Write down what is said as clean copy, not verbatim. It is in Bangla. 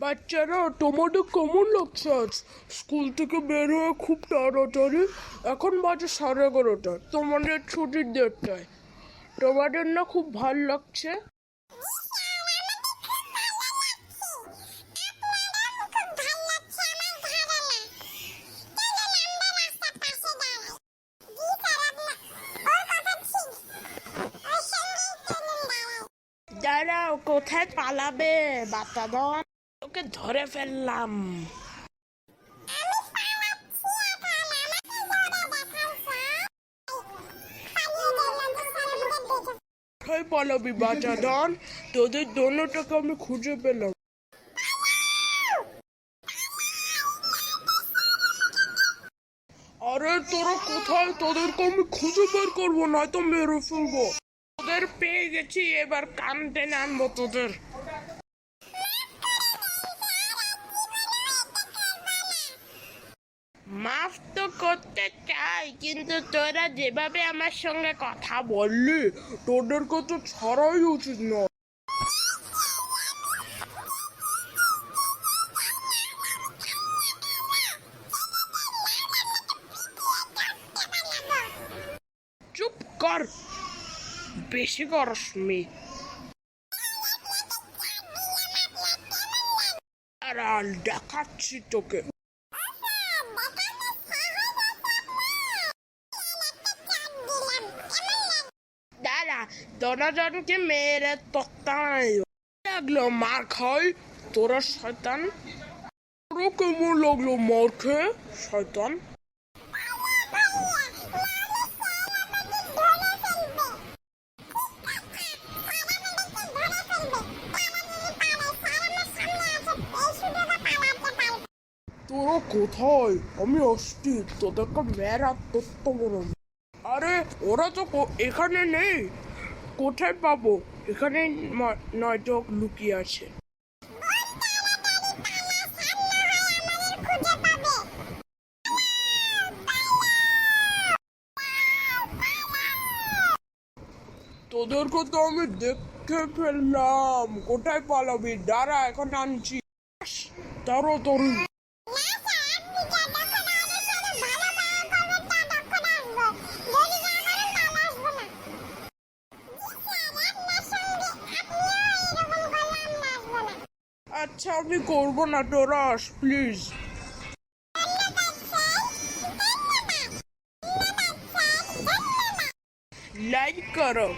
বাচ্চারা, তোমাদের কেমন লাগছে আজ? স্কুল থেকে বের হয়ে খুব তাড়াতাড়ি। এখন বাজে 11:30, তোমাদের ছুটির দেড়টায়। তোমাদের না খুব ভাল লাগছে? দাঁড়াও, কোথায় পালাবে বাচ্চাদন? ওকে ধরে ফেললাম। কোথায় পালাবি বাচ্চাদন? তোদের দোনোটাকে আমি খুঁজে পেলাম। আরে তোরা কোথায়? তোদেরকে আমি খুঁজে বের করবো, নয়তো মেরে ফেলবো। তোদের পেয়ে গেছি, এবার কান টেনে আনবো তোদের। মাফ তো করতে চাই, কিন্তু তোরা যেভাবে আমার সঙ্গে কথা বললি, তোদেরকে তো ছাড়াই উচিত নয়। চুপ কর, বেশি করস মেয়ে। আর দেখাচ্ছি তোকে। দাঁড়া, দোনোজনকে মেরে তক্তাই লাগলো মার খাই। তোরা শয়তান। তোরা কেমন লাগলো মার খেয়ে শয়তান? তোরা কোথায়? আমি আসছি, তোদেরকে মেরা তত্ত্ব বলো। আরে ওরা তো এখানে নেই। কোথায় পাবো? এখানে নয়তো লুকিয়ে আছে। তোদেরকে তো আমি দেখে ফেললাম। কোথায় পালাবি? দাঁড়া, এখন আনছি। তাড়াতাড়ি। আচ্ছা, আমি করবো না, তোরা আস প্লিজ। লাইক করো।